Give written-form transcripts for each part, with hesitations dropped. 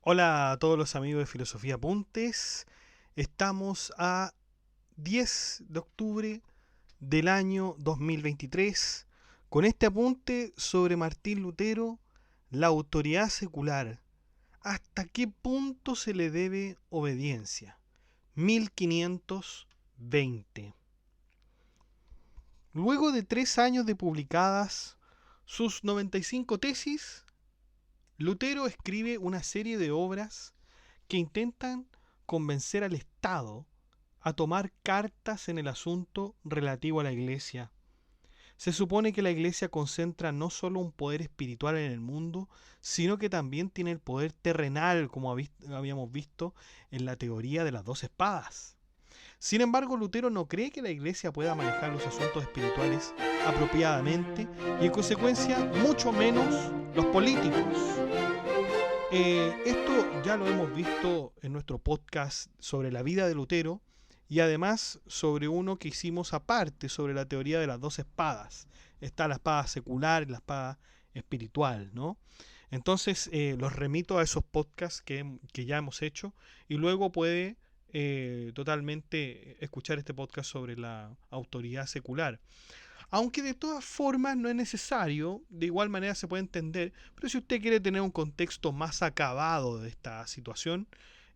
Hola a todos los amigos de Filosofía Apuntes. Estamos a 10 de octubre del año 2023 con este apunte sobre Martín Lutero, la autoridad secular. ¿Hasta qué punto se le debe obediencia? 1520. Luego de 3 años de publicadas sus 95 tesis, Lutero escribe una serie de obras que intentan convencer al Estado a tomar cartas en el asunto relativo a la Iglesia. Se supone que la Iglesia concentra no solo un poder espiritual en el mundo, sino que también tiene el poder terrenal, como habíamos visto en la teoría de las 2 espadas. Sin embargo, Lutero no cree que la Iglesia pueda manejar los asuntos espirituales apropiadamente y, en consecuencia, mucho menos los políticos. Esto ya lo hemos visto en nuestro podcast sobre la vida de Lutero y además sobre uno que hicimos aparte sobre la teoría de las 2 espadas. Está la espada secular y la espada espiritual, ¿no? Entonces los remito a esos podcasts que ya hemos hecho y luego puede totalmente escuchar este podcast sobre la autoridad secular. Aunque de todas formas no es necesario, de igual manera se puede entender, pero si usted quiere tener un contexto más acabado de esta situación,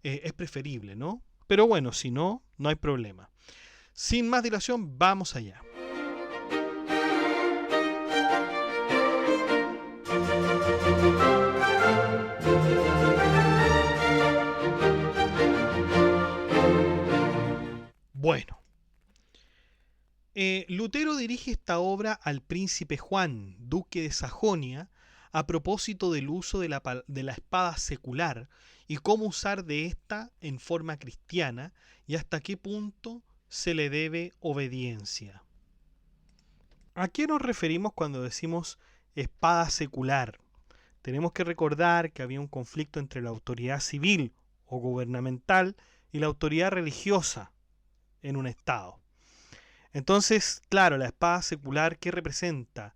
es preferible, ¿no? Pero bueno, si no, no hay problema. Sin más dilación, vamos allá. Bueno, Lutero dirige esta obra al príncipe Juan, duque de Sajonia, a propósito del uso de la espada secular y cómo usar de esta en forma cristiana y hasta qué punto se le debe obediencia. ¿A qué nos referimos cuando decimos espada secular? Tenemos que recordar que había un conflicto entre la autoridad civil o gubernamental y la autoridad religiosa en un estado. Entonces, claro, la espada secular, ¿qué representa?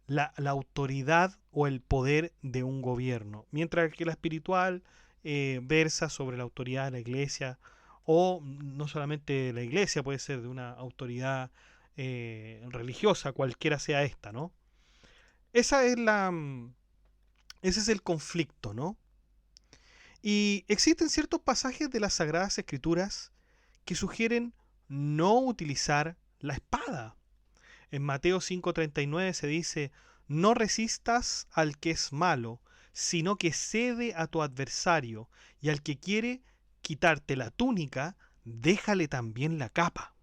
La autoridad o el poder de un gobierno, mientras que la espiritual versa sobre la autoridad de la iglesia, o no solamente de la iglesia, puede ser de una autoridad religiosa, cualquiera sea esta, ¿no? Esa es ese es el conflicto, ¿no? Y existen ciertos pasajes de las Sagradas Escrituras que sugieren no utilizar la espada. En Mateo 5:39 se dice: no resistas al que es malo, sino que cede a tu adversario, y al que quiere quitarte la túnica, déjale también la capa.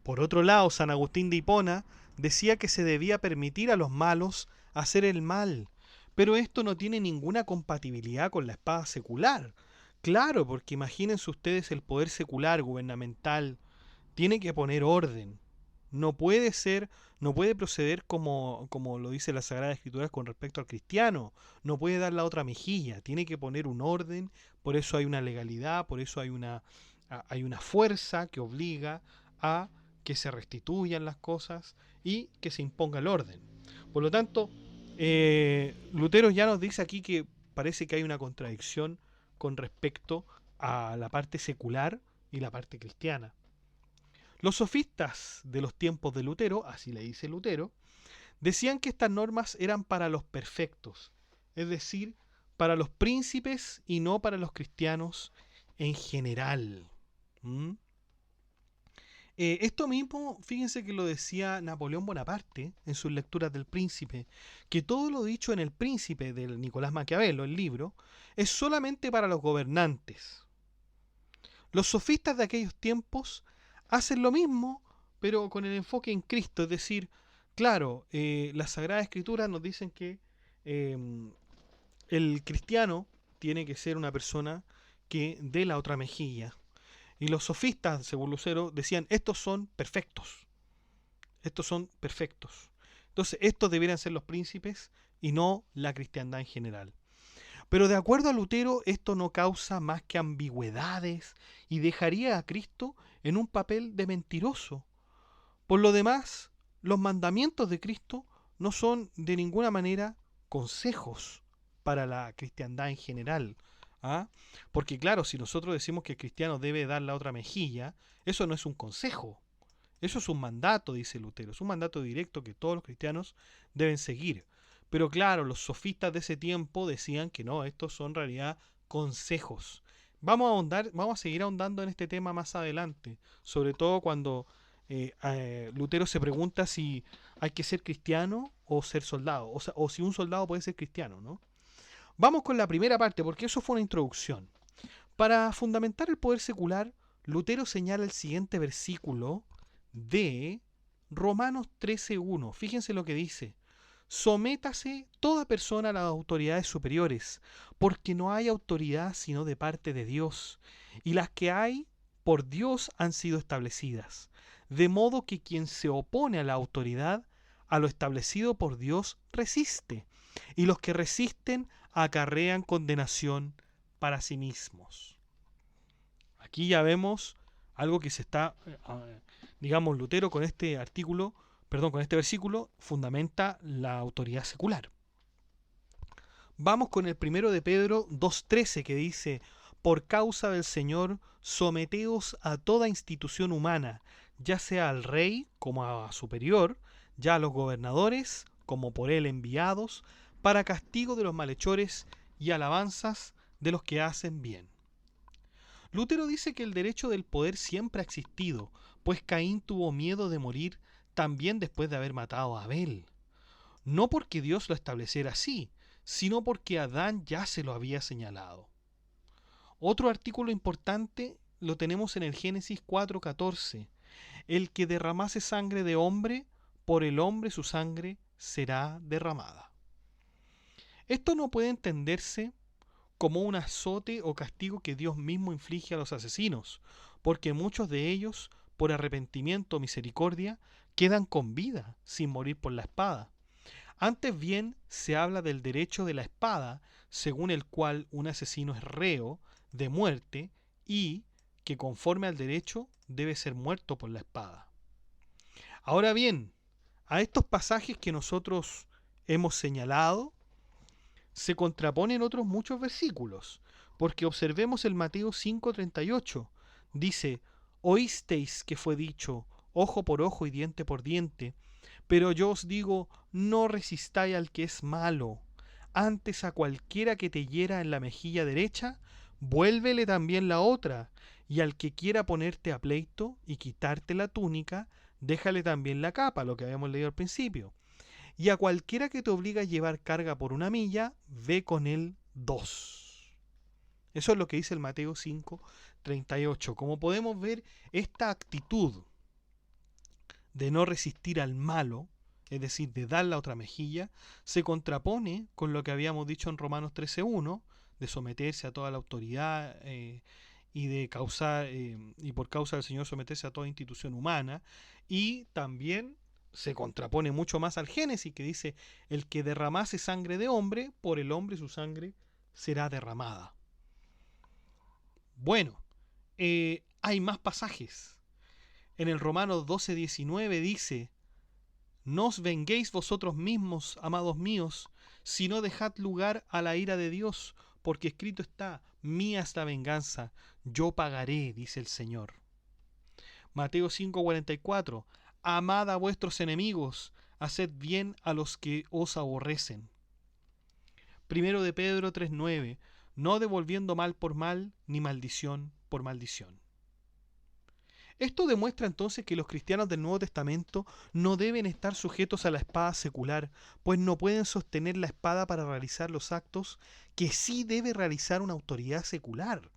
Por otro lado, San Agustín de Hipona decía que se debía permitir a los malos hacer el mal, pero esto no tiene ninguna compatibilidad con la espada secular. Claro, porque imagínense ustedes el poder secular, gubernamental, tiene que poner orden. No puede ser, no puede proceder como lo dice la Sagrada Escritura con respecto al cristiano. No puede dar la otra mejilla. Tiene que poner un orden. Por eso hay una legalidad, por eso hay una fuerza que obliga a que se restituyan las cosas y que se imponga el orden. Por lo tanto, Lutero ya nos dice aquí que parece que hay una contradicción con respecto a la parte secular y la parte cristiana. Los sofistas de los tiempos de Lutero, así le dice Lutero, decían que estas normas eran para los perfectos, es decir, para los príncipes y no para los cristianos en general. ¿Mm? Esto mismo, fíjense que lo decía Napoleón Bonaparte en sus lecturas del Príncipe, que todo lo dicho en El Príncipe de Nicolás Maquiavelo, el libro, es solamente para los gobernantes. Los sofistas de aquellos tiempos hacen lo mismo, pero con el enfoque en Cristo, es decir, claro, las Sagradas Escrituras nos dicen que eh, el cristiano tiene que ser una persona que dé la otra mejilla. Y los sofistas, según Lucero, decían, estos son perfectos. Estos son perfectos. Entonces, estos deberían ser los príncipes y no la cristiandad en general. Pero de acuerdo a Lutero, esto no causa más que ambigüedades y dejaría a Cristo en un papel de mentiroso. Por lo demás, los mandamientos de Cristo no son de ninguna manera consejos para la cristiandad en general. ¿Ah? Porque claro, si nosotros decimos que el cristiano debe dar la otra mejilla, eso no es un consejo. Eso es un mandato, dice Lutero. Es un mandato directo que todos los cristianos deben seguir. Pero claro, los sofistas de ese tiempo decían que no, estos son en realidad consejos. Vamos a seguir ahondando en este tema más adelante, sobre todo cuando Lutero se pregunta si hay que ser cristiano o ser soldado, o si un soldado puede ser cristiano, ¿no? Vamos con la primera parte, porque eso fue una introducción. Para fundamentar el poder secular, Lutero señala el siguiente versículo de Romanos 13:1. Fíjense lo que dice: sométase toda persona a las autoridades superiores, porque no hay autoridad sino de parte de Dios, y las que hay por Dios han sido establecidas. De modo que quien se opone a la autoridad, a lo establecido por Dios, resiste, y los que resisten acarrean condenación para sí mismos. Aquí ya vemos algo que se está, digamos, Lutero con este artículo, perdón, con este versículo, fundamenta la autoridad secular. Vamos con el primero de Pedro 2:13 que dice: por causa del Señor, someteos a toda institución humana, ya sea al rey como a superior, ya a los gobernadores como por él enviados, para castigo de los malhechores y alabanzas de los que hacen bien. Lutero dice que el derecho del poder siempre ha existido, pues Caín tuvo miedo de morir también después de haber matado a Abel. No porque Dios lo estableciera así, sino porque Adán ya se lo había señalado. Otro artículo importante lo tenemos en el Génesis 4:14. El que derramase sangre de hombre, por el hombre su sangre será derramada. Esto no puede entenderse como un azote o castigo que Dios mismo inflige a los asesinos, porque muchos de ellos, por arrepentimiento o misericordia, quedan con vida sin morir por la espada. Antes bien se habla del derecho de la espada, según el cual un asesino es reo de muerte y que conforme al derecho debe ser muerto por la espada. Ahora bien, a estos pasajes que nosotros hemos señalado se contraponen otros muchos versículos, porque observemos el Mateo 5:38. Dice: oísteis que fue dicho, ojo por ojo y diente por diente, pero yo os digo, no resistáis al que es malo, antes a cualquiera que te hiera en la mejilla derecha, vuélvele también la otra, y al que quiera ponerte a pleito y quitarte la túnica, déjale también la capa, lo que habíamos leído al principio. Y a cualquiera que te obliga a llevar carga por 1 milla, ve con él 2. Eso es lo que dice el Mateo 5:38. Como podemos ver, esta actitud de no resistir al malo, es decir, de dar la otra mejilla, se contrapone con lo que habíamos dicho en Romanos 13:1, de someterse a toda la autoridad y de causar, y por causa del Señor someterse a toda institución humana, y también se contrapone mucho más al Génesis, que dice: el que derramase sangre de hombre, por el hombre su sangre será derramada. Bueno, hay más pasajes. En el Romanos 12:19 dice: no os venguéis vosotros mismos, amados míos, sino dejad lugar a la ira de Dios, porque escrito está: mía es la venganza, yo pagaré, dice el Señor. Mateo 5:44: amad a vuestros enemigos, haced bien a los que os aborrecen. Primero de Pedro 3:9: no devolviendo mal por mal, ni maldición por maldición. Esto demuestra entonces que los cristianos del Nuevo Testamento no deben estar sujetos a la espada secular, pues no pueden sostener la espada para realizar los actos que sí debe realizar una autoridad secular.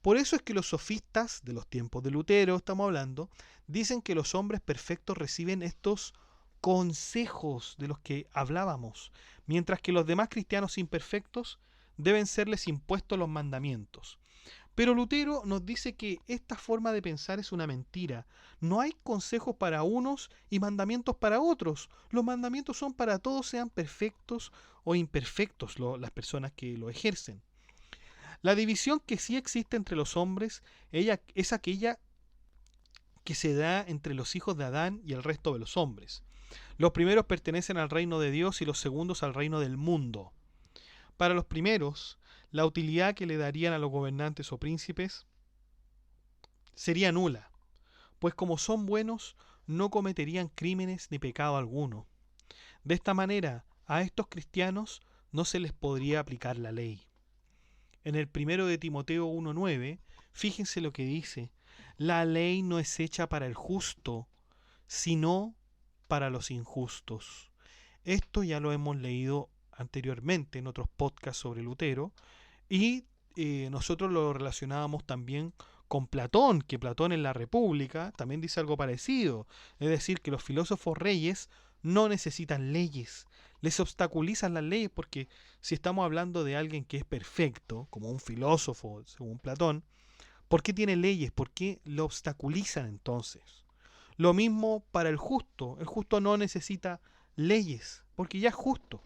Por eso es que los sofistas de los tiempos de Lutero, estamos hablando, dicen que los hombres perfectos reciben estos consejos de los que hablábamos, mientras que los demás cristianos imperfectos deben serles impuestos los mandamientos. Pero Lutero nos dice que esta forma de pensar es una mentira. No hay consejos para unos y mandamientos para otros. Los mandamientos son para todos, sean perfectos o imperfectos las personas que lo ejercen. La división que sí existe entre los hombres es aquella que se da entre los hijos de Adán y el resto de los hombres. Los primeros pertenecen al reino de Dios y los segundos al reino del mundo. Para los primeros, la utilidad que le darían a los gobernantes o príncipes sería nula, pues como son buenos, no cometerían crímenes ni pecado alguno. De esta manera, a estos cristianos no se les podría aplicar la ley. En el primero de Timoteo 1:9, fíjense lo que dice: la ley no es hecha para el justo, sino para los injustos. Esto ya lo hemos leído anteriormente en otros podcasts sobre Lutero, y nosotros lo relacionábamos también con Platón, que Platón en la República también dice algo parecido, es decir, que los filósofos reyes no necesitan leyes, les obstaculizan las leyes, porque si estamos hablando de alguien que es perfecto, como un filósofo según Platón, ¿por qué tiene leyes? ¿Por qué lo obstaculizan entonces? Lo mismo para el justo no necesita leyes, porque ya es justo.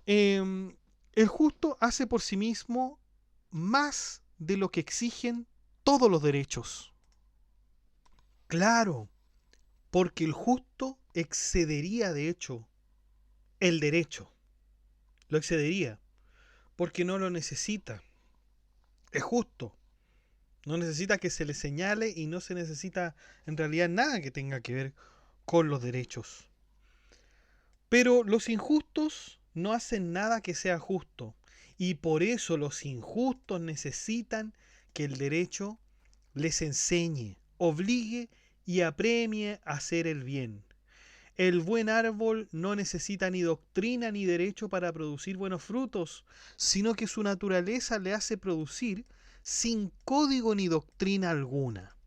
El justo hace por sí mismo más de lo que exigen todos los derechos. Claro, porque el justo excedería de hecho el derecho. Lo excedería, porque no lo necesita. Es justo. No necesita que se le señale y no se necesita en realidad nada que tenga que ver con los derechos. Pero los injustos no hacen nada que sea justo, y por eso los injustos necesitan que el derecho les enseñe, obligue y apremie a hacer el bien. El buen árbol no necesita ni doctrina ni derecho para producir buenos frutos, sino que su naturaleza le hace producir sin código ni doctrina alguna.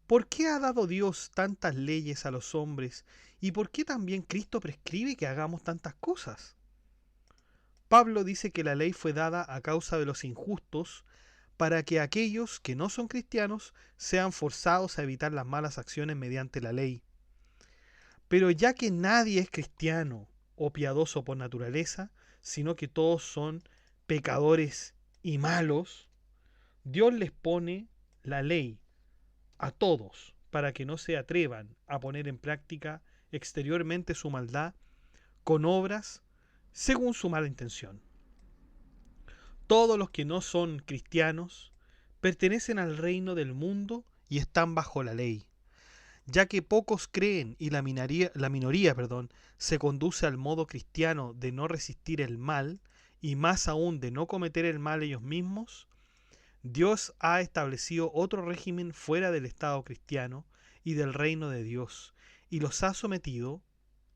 ¿Por qué ha dado Dios tantas leyes a los hombres y por qué también Cristo prescribe que hagamos tantas cosas? Pablo dice que la ley fue dada a causa de los injustos, para que aquellos que no son cristianos sean forzados a evitar las malas acciones mediante la ley. Pero ya que nadie es cristiano o piadoso por naturaleza, sino que todos son pecadores y malos, Dios les pone la ley a todos para que no se atrevan a poner en práctica exteriormente su maldad con obras según su mala intención. Todos los que no son cristianos pertenecen al reino del mundo y están bajo la ley, ya que pocos creen y la minoría se conduce al modo cristiano de no resistir el mal y más aún de no cometer el mal ellos mismos. Dios ha establecido otro régimen fuera del Estado cristiano y del reino de Dios, y los ha sometido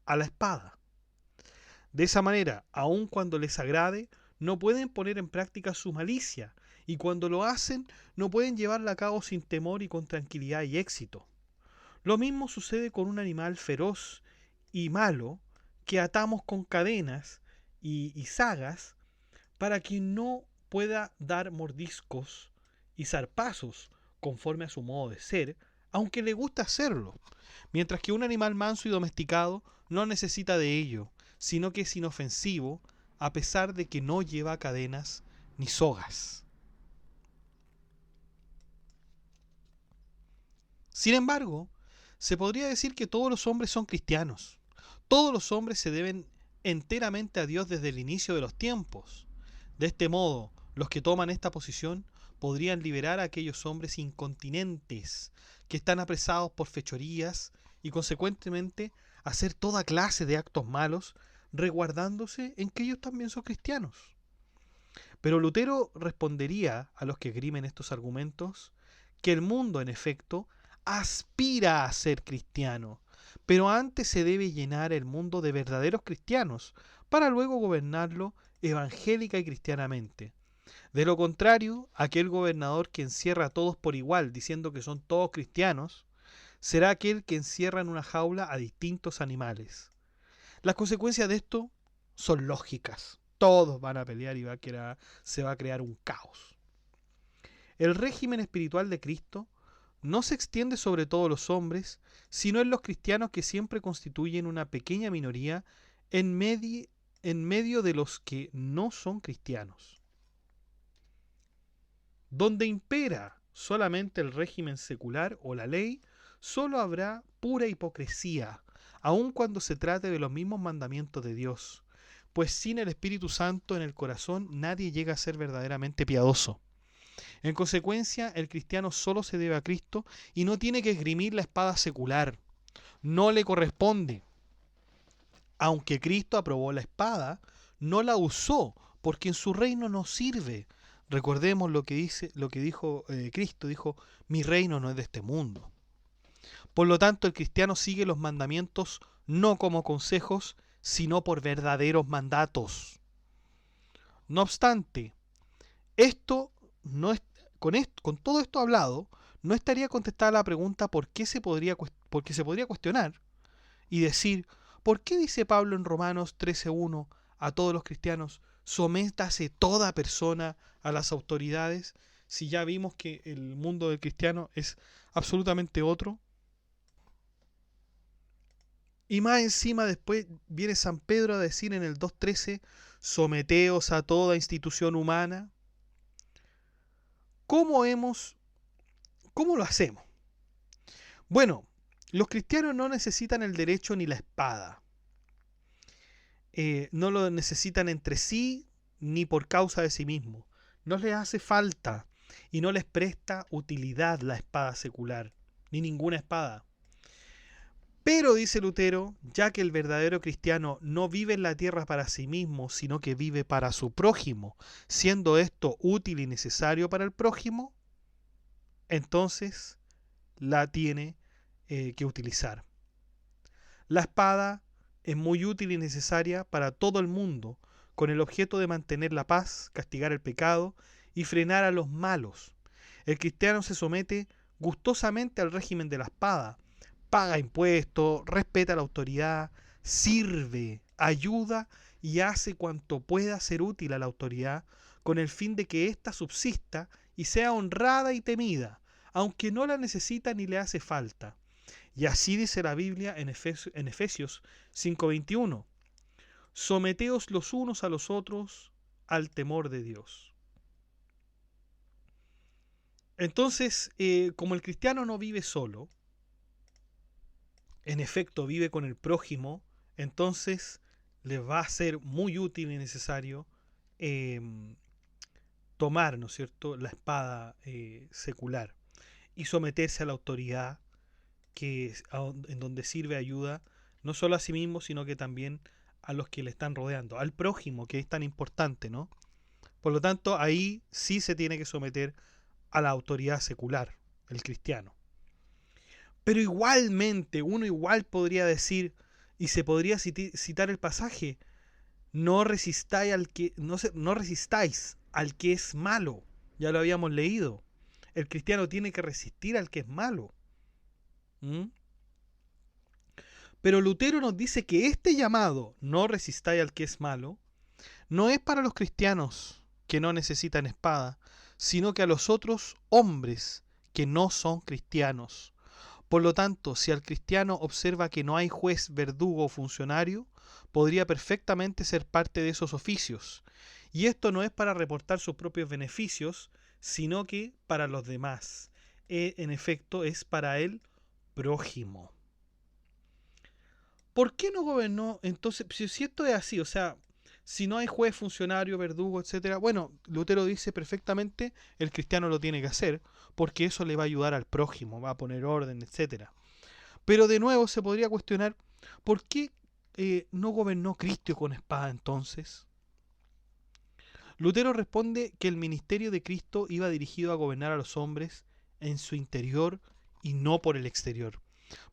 a la espada. De esa manera, aun cuando les agrade, no pueden poner en práctica su malicia, y cuando lo hacen, no pueden llevarla a cabo sin temor y con tranquilidad y éxito. Lo mismo sucede con un animal feroz y malo que atamos con cadenas y sagas para que no pueda dar mordiscos y zarpazos conforme a su modo de ser, aunque le gusta hacerlo. Mientras que un animal manso y domesticado no necesita de ello, sino que es inofensivo a pesar de que no lleva cadenas ni sogas. Sin embargo, se podría decir que todos los hombres son cristianos. Todos los hombres se deben enteramente a Dios desde el inicio de los tiempos. De este modo, los que toman esta posición podrían liberar a aquellos hombres incontinentes que están apresados por fechorías y consecuentemente hacer toda clase de actos malos, resguardándose en que ellos también son cristianos. Pero Lutero respondería a los que esgrimen estos argumentos que el mundo, en efecto, aspira a ser cristiano, pero antes se debe llenar el mundo de verdaderos cristianos para luego gobernarlo evangélica y cristianamente. De lo contrario, aquel gobernador que encierra a todos por igual, diciendo que son todos cristianos, será aquel que encierra en una jaula a distintos animales. Las consecuencias de esto son lógicas. todos van a pelear y se va a crear un caos. El régimen espiritual de Cristo no se extiende sobre todos los hombres, sino en los cristianos que siempre constituyen una pequeña minoría en medio de los que no son cristianos. Donde impera solamente el régimen secular o la ley, solo habrá pura hipocresía, aun cuando se trate de los mismos mandamientos de Dios, pues sin el Espíritu Santo en el corazón nadie llega a ser verdaderamente piadoso. En consecuencia, el cristiano solo se debe a Cristo y no tiene que esgrimir la espada secular. No le corresponde. Aunque Cristo aprobó la espada, no la usó porque en su reino no sirve. Recordemos lo que dijo Cristo, dijo: mi reino no es de este mundo. Por lo tanto, el cristiano sigue los mandamientos no como consejos, sino por verdaderos mandatos. No obstante, esto no es, con todo esto hablado, no estaría contestada la pregunta porque se podría cuestionar y decir: ¿por qué dice Pablo en Romanos 13:1 a todos los cristianos: sométase toda persona a las autoridades? Si ya vimos que el mundo del cristiano es absolutamente otro. Y más encima después viene San Pedro a decir en el 2:13: someteos a toda institución humana. ¿Cómo lo hacemos? Bueno, los cristianos no necesitan el derecho ni la espada. No lo necesitan entre sí ni por causa de sí mismos. No les hace falta y no les presta utilidad la espada secular, ni ninguna espada. Pero, dice Lutero, ya que el verdadero cristiano no vive en la tierra para sí mismo, sino que vive para su prójimo, siendo esto útil y necesario para el prójimo, entonces la tiene que utilizar. La espada es muy útil y necesaria para todo el mundo, con el objeto de mantener la paz, castigar el pecado y frenar a los malos. El cristiano se somete gustosamente al régimen de la espada, paga impuestos, respeta la autoridad, sirve, ayuda y hace cuanto pueda ser útil a la autoridad, con el fin de que ésta subsista y sea honrada y temida, aunque no la necesita ni le hace falta. Y así dice la Biblia en Efesios 5:21: someteos los unos a los otros al temor de Dios. Entonces, como el cristiano no vive solo, en efecto vive con el prójimo, entonces les va a ser muy útil y necesario tomar, ¿no es cierto?, la espada secular y someterse a la autoridad en donde sirve ayuda no solo a sí mismo, sino que también a los que le están rodeando, al prójimo, que es tan importante, ¿no? Por lo tanto, ahí sí se tiene que someter a la autoridad secular, el cristiano. Pero igualmente, uno igual podría decir, y se podría citar el pasaje: no resistáis al que es malo. Ya lo habíamos leído. El cristiano tiene que resistir al que es malo. Pero Lutero nos dice que este llamado, no resistáis al que es malo, no es para los cristianos que no necesitan espada, sino que a los otros hombres que no son cristianos. Por lo tanto, si al cristiano observa que no hay juez, verdugo o funcionario, podría perfectamente ser parte de esos oficios. Y esto no es para reportar sus propios beneficios, sino que para los demás. En efecto, es para el prójimo. ¿Por qué no gobernó? Entonces, si esto es así, o sea, si no hay juez, funcionario, verdugo, etcétera, bueno, Lutero dice perfectamente, el cristiano lo tiene que hacer, porque eso le va a ayudar al prójimo, va a poner orden, etcétera. Pero de nuevo se podría cuestionar, ¿por qué no gobernó Cristo con espada entonces? Lutero responde que el ministerio de Cristo iba dirigido a gobernar a los hombres en su interior y no por el exterior.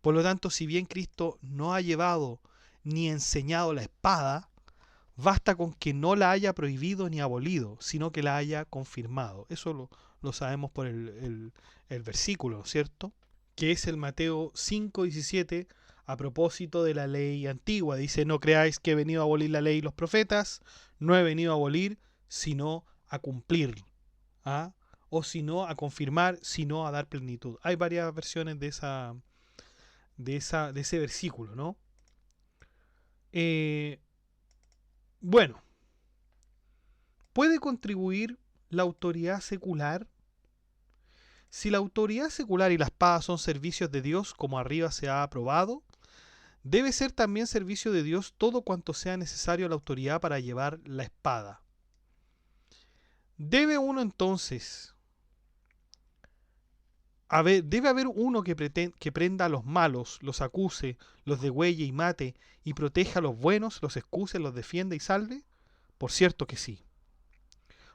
Por lo tanto, si bien Cristo no ha llevado ni enseñado la espada, basta con que no la haya prohibido ni abolido, sino que la haya confirmado. Eso lo sabemos por el versículo, ¿cierto? Que es el Mateo 5:17: a propósito de la ley antigua. Dice, no creáis que he venido a abolir la ley y los profetas, no he venido a abolir, sino a cumplir. ¿Ah? O sino a confirmar, sino a dar plenitud. Hay varias versiones de ese versículo, ¿no? Bueno, ¿puede contribuir la autoridad secular? Si la autoridad secular y la espada son servicios de Dios, como arriba se ha aprobado, debe ser también servicio de Dios todo cuanto sea necesario a la autoridad para llevar la espada. Debe uno entonces, debe haber uno que prenda a los malos, los acuse, los degüelle y mate, y proteja a los buenos, los excuse, los defienda y salve. Por cierto que sí.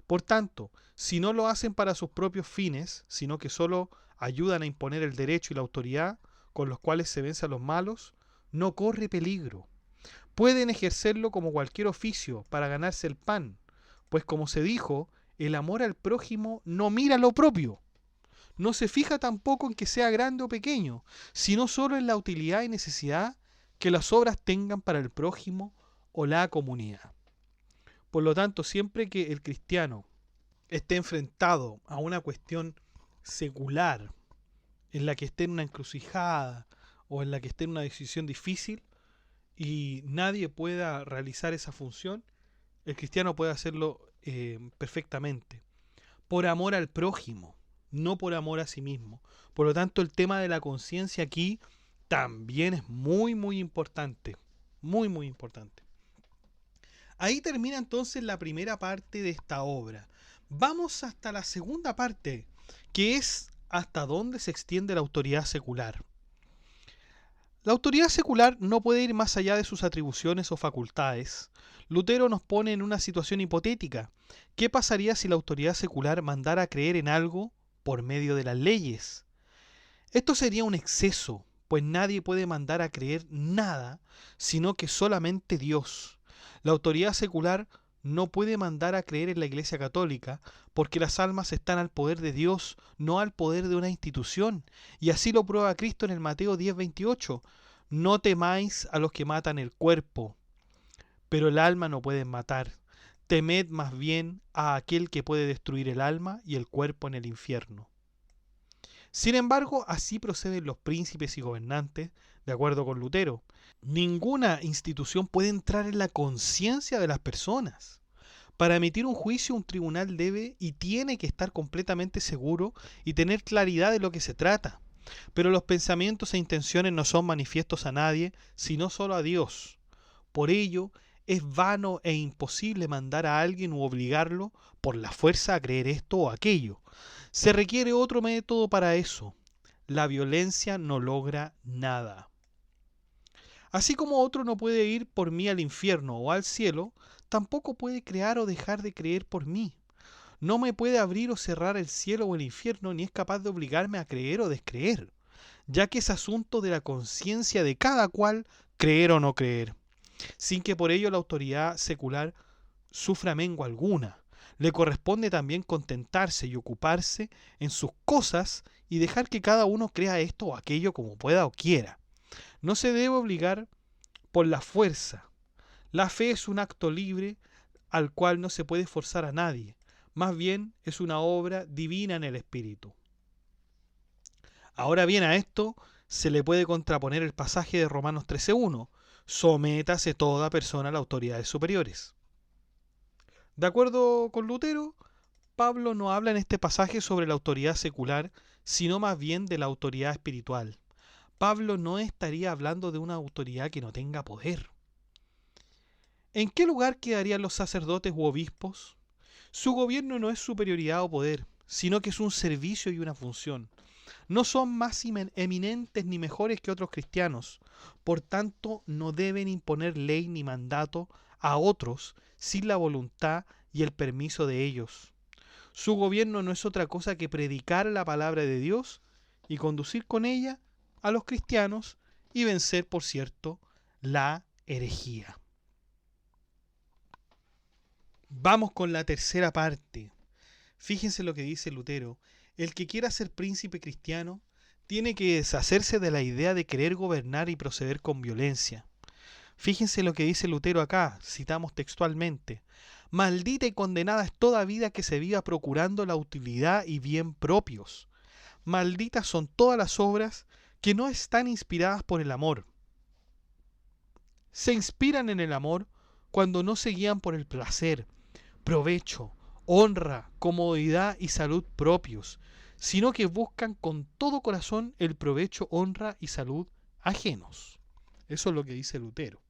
Por tanto, si no lo hacen para sus propios fines, sino que solo ayudan a imponer el derecho y la autoridad con los cuales se vence a los malos, no corre peligro. Pueden ejercerlo como cualquier oficio para ganarse el pan, pues como se dijo, el amor al prójimo no mira lo propio. No se fija tampoco en que sea grande o pequeño, sino solo en la utilidad y necesidad que las obras tengan para el prójimo o la comunidad. Por lo tanto, siempre que el cristiano esté enfrentado a una cuestión secular, en la que esté en una encrucijada o en la que esté en una decisión difícil y nadie pueda realizar esa función, el cristiano puede hacerlo perfectamente, por amor al prójimo, no por amor a sí mismo. Por lo tanto, el tema de la conciencia aquí también es muy, muy importante. Muy, muy importante. Ahí termina entonces la primera parte de esta obra. Vamos hasta la segunda parte, que es hasta dónde se extiende la autoridad secular. La autoridad secular no puede ir más allá de sus atribuciones o facultades. Lutero nos pone en una situación hipotética. ¿Qué pasaría si la autoridad secular mandara a creer en algo por medio de las leyes? Esto sería un exceso, pues nadie puede mandar a creer nada, sino que solamente Dios. La autoridad secular no puede mandar a creer en la Iglesia Católica, porque las almas están al poder de Dios, no al poder de una institución. Y así lo prueba Cristo en el Mateo 10:28. No temáis a los que matan el cuerpo, pero el alma no pueden matar. Temed más bien a aquel que puede destruir el alma y el cuerpo en el infierno. Sin embargo, así proceden los príncipes y gobernantes, de acuerdo con Lutero. Ninguna institución puede entrar en la conciencia de las personas. Para emitir un juicio, un tribunal debe y tiene que estar completamente seguro y tener claridad de lo que se trata. Pero los pensamientos e intenciones no son manifiestos a nadie, sino solo a Dios. Por ello, es vano e imposible mandar a alguien u obligarlo por la fuerza a creer esto o aquello. Se requiere otro método para eso. La violencia no logra nada. Así como otro no puede ir por mí al infierno o al cielo, tampoco puede crear o dejar de creer por mí. No me puede abrir o cerrar el cielo o el infierno, ni es capaz de obligarme a creer o descreer, ya que es asunto de la conciencia de cada cual creer o no creer, sin que por ello la autoridad secular sufra mengua alguna. Le corresponde también contentarse y ocuparse en sus cosas y dejar que cada uno crea esto o aquello como pueda o quiera. No se debe obligar por la fuerza. La fe es un acto libre al cual no se puede forzar a nadie. Más bien es una obra divina en el espíritu. Ahora bien, a esto se le puede contraponer el pasaje de Romanos 13:1. Sométase toda persona a las autoridades superiores. De acuerdo con Lutero, Pablo no habla en este pasaje sobre la autoridad secular, sino más bien de la autoridad espiritual. Pablo no estaría hablando de una autoridad que no tenga poder. ¿En qué lugar quedarían los sacerdotes u obispos? Su gobierno no es superioridad o poder, sino que es un servicio y una función. No son más eminentes ni mejores que otros cristianos, por tanto no deben imponer ley ni mandato a otros sin la voluntad y el permiso de ellos. Su gobierno no es otra cosa que predicar la palabra de Dios y conducir con ella a los cristianos y vencer, por cierto, la herejía. Vamos con la tercera parte. Fíjense lo que dice Lutero. El que quiera ser príncipe cristiano tiene que deshacerse de la idea de querer gobernar y proceder con violencia. Fíjense lo que dice Lutero acá, citamos textualmente. Maldita y condenada es toda vida que se viva procurando la utilidad y bien propios. Malditas son todas las obras que no están inspiradas por el amor. Se inspiran en el amor cuando no se guían por el placer, provecho, honra, comodidad y salud propios, sino que buscan con todo corazón el provecho, honra y salud ajenos. Eso es lo que dice Lutero.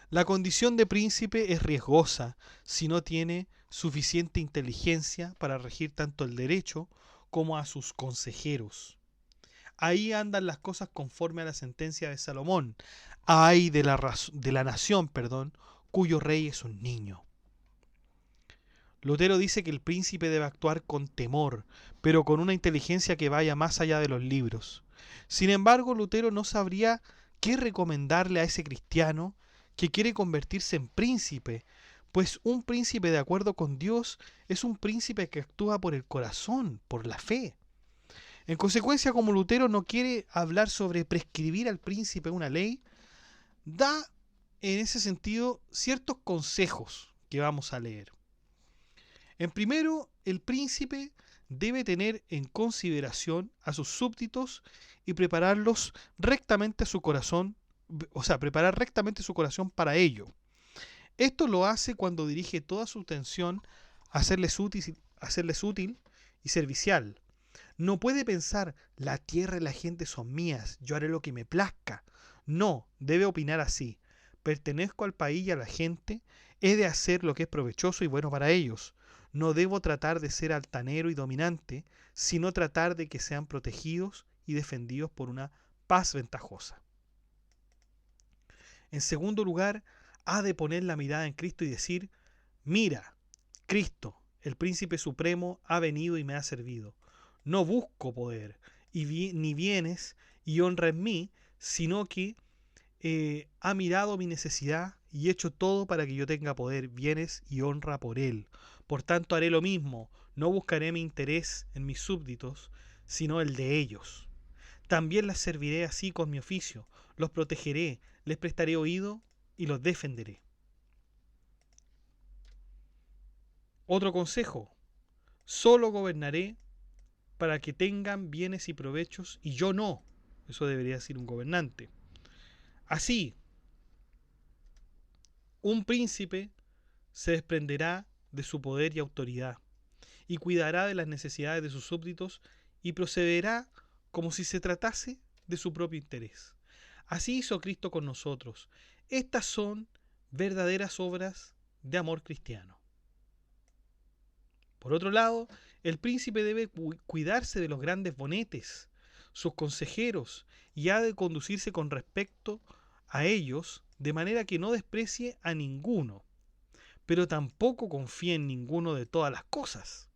La condición de príncipe es riesgosa si no tiene suficiente inteligencia para regir tanto el derecho como a sus consejeros. Ahí andan las cosas conforme a la sentencia de Salomón. Ay de la nación, cuyo rey es un niño. Lutero dice que el príncipe debe actuar con temor, pero con una inteligencia que vaya más allá de los libros. Sin embargo, Lutero no sabría qué recomendarle a ese cristiano que quiere convertirse en príncipe, pues un príncipe de acuerdo con Dios es un príncipe que actúa por el corazón, por la fe. En consecuencia, como Lutero no quiere hablar sobre prescribir al príncipe una ley, da en ese sentido ciertos consejos que vamos a leer. En primero, el príncipe debe tener en consideración a sus súbditos y prepararlos rectamente a su corazón, preparar rectamente su corazón para ello. Esto lo hace cuando dirige toda su atención a hacerles útil y servicial. No puede pensar, la tierra y la gente son mías, yo haré lo que me plazca. No, debe opinar así. Pertenezco al país y a la gente, he de hacer lo que es provechoso y bueno para ellos. No debo tratar de ser altanero y dominante, sino tratar de que sean protegidos y defendidos por una paz ventajosa. En segundo lugar, ha de poner la mirada en Cristo y decir, mira, Cristo, el príncipe supremo, ha venido y me ha servido. No busco poder ni bienes y honra en mí, sino que ha mirado mi necesidad y hecho todo para que yo tenga poder, bienes y honra por él. Por tanto haré lo mismo, no buscaré mi interés en mis súbditos, sino el de ellos. También las serviré así con mi oficio, los protegeré, les prestaré oído y los defenderé. Otro consejo, solo gobernaré para que tengan bienes y provechos y yo no. Eso debería decir un gobernante. Así, un príncipe se desprenderá de su poder y autoridad y cuidará de las necesidades de sus súbditos y procederá como si se tratase de su propio interés. Así hizo Cristo con nosotros. Estas son verdaderas obras de amor cristiano. Por otro lado, el príncipe debe cuidarse de los grandes bonetes, sus consejeros, y ha de conducirse con respecto a ellos, de manera que no desprecie a ninguno, pero tampoco confíe en ninguno de todas las cosas,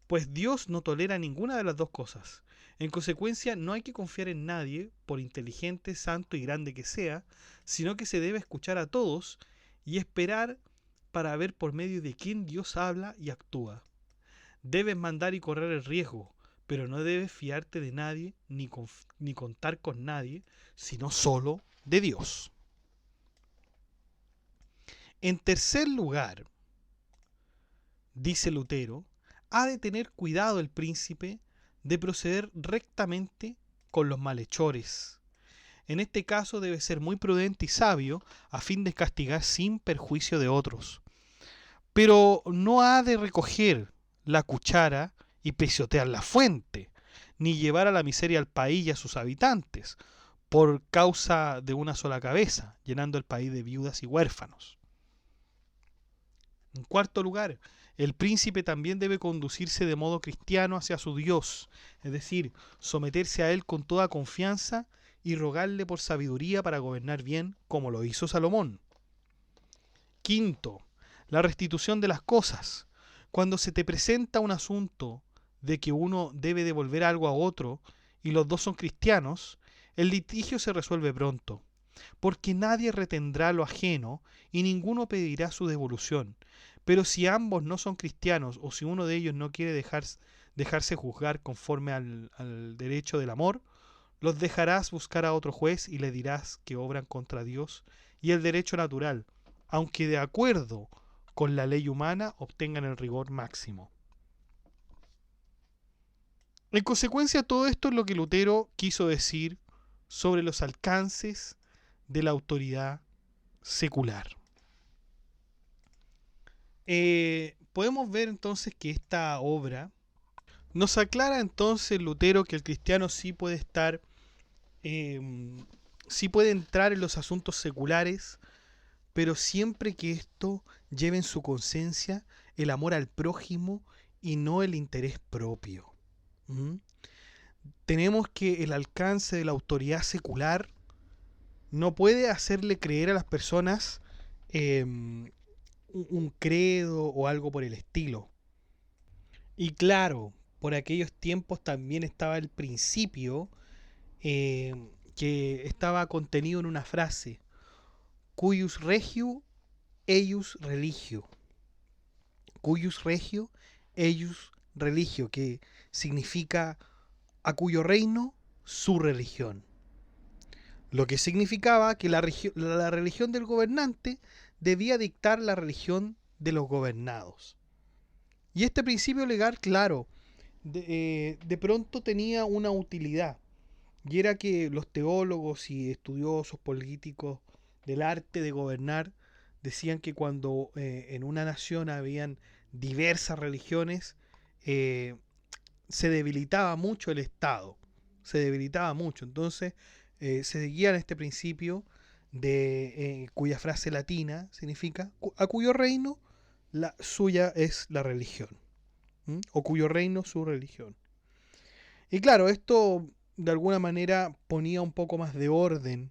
pues Dios no tolera ninguna de las dos cosas. En consecuencia, no hay que confiar en nadie, por inteligente, santo y grande que sea, sino que se debe escuchar a todos y esperar para ver por medio de quién Dios habla y actúa. Debes mandar y correr el riesgo, pero no debes fiarte de nadie ni contar con nadie, sino solo de Dios. En tercer lugar, dice Lutero, ha de tener cuidado el príncipe de proceder rectamente con los malhechores. En este caso debe ser muy prudente y sabio a fin de castigar sin perjuicio de otros. Pero no ha de recoger la cuchara y pisotear la fuente, ni llevar a la miseria al país y a sus habitantes, por causa de una sola cabeza, llenando el país de viudas y huérfanos. En cuarto lugar, el príncipe también debe conducirse de modo cristiano hacia su Dios, es decir, someterse a él con toda confianza y rogarle por sabiduría para gobernar bien, como lo hizo Salomón. Quinto, la restitución de las cosas. Cuando se te presenta un asunto de que uno debe devolver algo a otro y los dos son cristianos, el litigio se resuelve pronto, porque nadie retendrá lo ajeno y ninguno pedirá su devolución. Pero si ambos no son cristianos o si uno de ellos no quiere dejarse juzgar conforme al derecho del amor, los dejarás buscar a otro juez y le dirás que obran contra Dios y el derecho natural, aunque de acuerdo con la ley humana obtengan el rigor máximo. En consecuencia, todo esto es lo que Lutero quiso decir sobre los alcances de la autoridad secular. Podemos ver entonces que esta obra nos aclara entonces Lutero que el cristiano sí puede estar, sí puede entrar en los asuntos seculares, pero siempre que esto lleve en su conciencia el amor al prójimo y no el interés propio. ¿Mm? Tenemos que el alcance de la autoridad secular no puede hacerle creer a las personas un credo o algo por el estilo. Y claro, por aquellos tiempos también estaba el principio eh, que estaba contenido en una frase: cuius regio, eius religio. Cuius regio, eius religio, que significa a cuyo reino, su religión. Lo que significaba que la religión del gobernante debía dictar la religión de los gobernados. Y este principio legal, claro, de pronto tenía una utilidad, y era que los teólogos y estudiosos políticos del arte de gobernar decían que cuando en una nación habían diversas religiones, se debilitaba mucho el Estado, se debilitaba mucho. Entonces se seguía este principio de cuya frase latina significa a cuyo reino la suya es la religión. ¿Mm? O cuyo reino su religión. Y claro, esto de alguna manera ponía un poco más de orden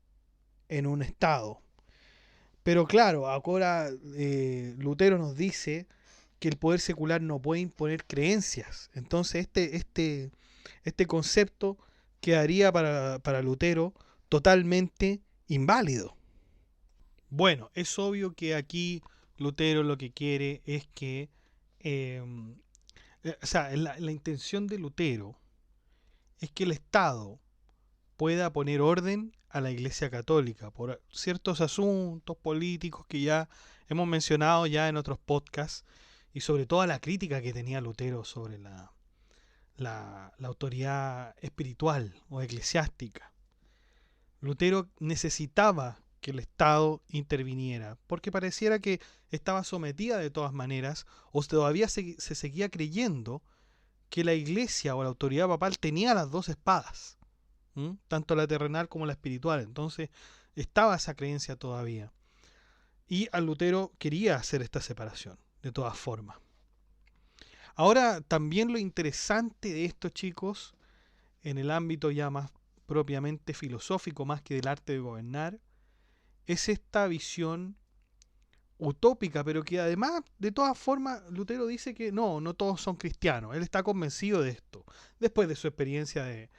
en un estado. Pero claro, ahora Lutero nos dice que el poder secular no puede imponer creencias. Entonces este concepto quedaría para Lutero totalmente inválido. Bueno, es obvio que aquí Lutero lo que quiere es que, eh, o sea, la intención de Lutero es que el Estado pueda poner orden a la Iglesia Católica por ciertos asuntos políticos que ya hemos mencionado ya en otros podcasts, y sobre todo la crítica que tenía Lutero sobre la autoridad espiritual o eclesiástica. Lutero necesitaba que el Estado interviniera, porque pareciera que estaba sometida de todas maneras, o todavía se seguía creyendo que la Iglesia o la autoridad papal tenía las dos espadas, tanto la terrenal como la espiritual. Entonces estaba esa creencia todavía. Y a Lutero quería hacer esta separación, de todas formas. Ahora, también lo interesante de esto, chicos, en el ámbito ya más propiamente filosófico, más que del arte de gobernar, es esta visión utópica, pero que además, de todas formas, Lutero dice que no todos son cristianos. Él está convencido de esto. Después de su experiencia de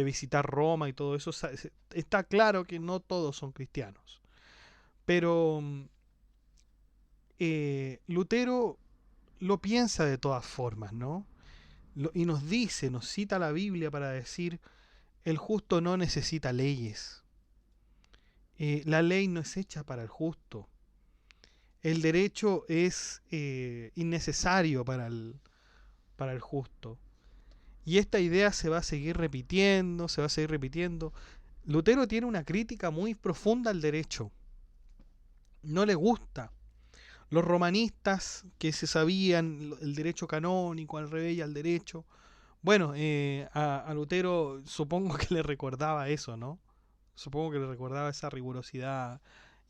visitar Roma y todo eso, está claro que no todos son cristianos. Pero Lutero lo piensa de todas formas, ¿no? Y nos dice, nos cita la Biblia para decir: el justo no necesita leyes. La ley no es hecha para el justo. El derecho es innecesario para el justo. Y esta idea se va a seguir repitiendo, se va a seguir repitiendo. Lutero tiene una crítica muy profunda al derecho. No le gusta. Los romanistas que se sabían el derecho canónico, al revés y al derecho, bueno, a Lutero supongo que le recordaba eso, ¿no? Supongo que le recordaba esa rigurosidad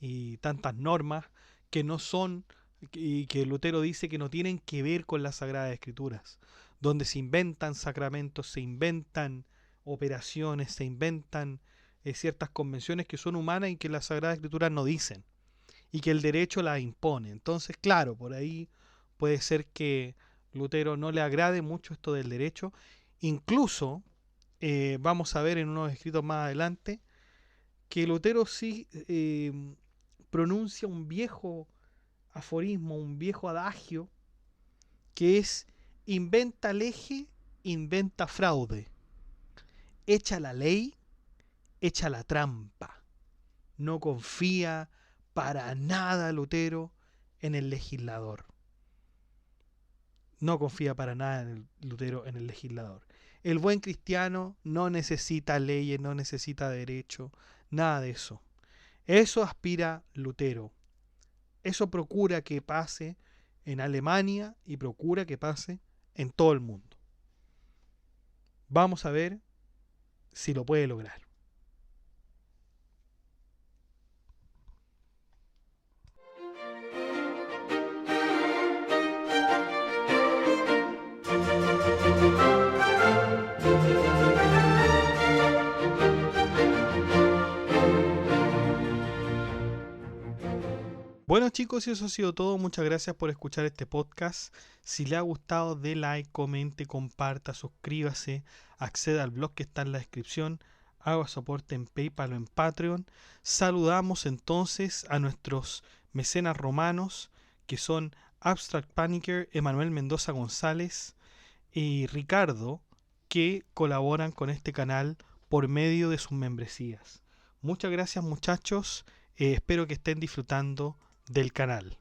y tantas normas que no son, y que Lutero dice que no tienen que ver con las Sagradas Escrituras, donde se inventan sacramentos, se inventan operaciones, se inventan ciertas convenciones que son humanas y que las Sagradas Escrituras no dicen, y que el derecho las impone. Entonces, claro, por ahí puede ser que Lutero no le agrade mucho esto del derecho. Incluso, vamos a ver en unos escritos más adelante, que Lutero sí pronuncia un viejo aforismo, un viejo adagio, que es: inventa lege inventa fraude. Echa la ley, echa la trampa. No confía para nada Lutero en el legislador. No confía para nada en el Lutero en el legislador. El buen cristiano no necesita leyes, no necesita derecho, nada de eso. Eso aspira Lutero. Eso procura que pase en Alemania y procura que pase en todo el mundo. Vamos a ver si lo puede lograr. Bueno chicos, y eso ha sido todo. Muchas gracias por escuchar este podcast. Si le ha gustado, dé like, comente, comparta, suscríbase, acceda al blog que está en la descripción, haga soporte en PayPal o en Patreon. Saludamos entonces a nuestros mecenas romanos, que son Abstract Panicker, Emanuel Mendoza González y Ricardo, que colaboran con este canal por medio de sus membresías. Muchas gracias muchachos, espero que estén disfrutando del canal.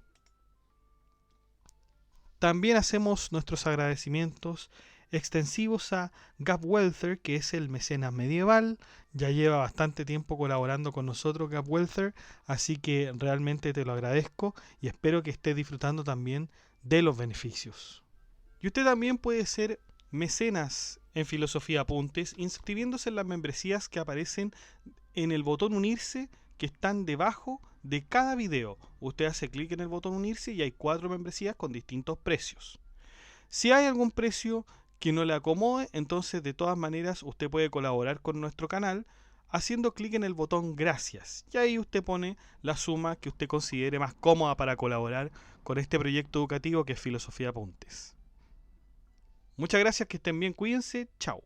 También hacemos nuestros agradecimientos extensivos a Gab Welther, que es el mecenas medieval. Ya lleva bastante tiempo colaborando con nosotros Gab Welther, así que realmente te lo agradezco y espero que estés disfrutando también de los beneficios. Y usted también puede ser mecenas en Filosofía Apuntes inscribiéndose en las membresías que aparecen en el botón unirse, que están debajo de cada video. Usted hace clic en el botón unirse y hay 4 membresías con distintos precios. Si hay algún precio que no le acomode, entonces de todas maneras usted puede colaborar con nuestro canal haciendo clic en el botón gracias. Y ahí usted pone la suma que usted considere más cómoda para colaborar con este proyecto educativo que es Filosofía Apuntes. Muchas gracias, que estén bien, cuídense, chao.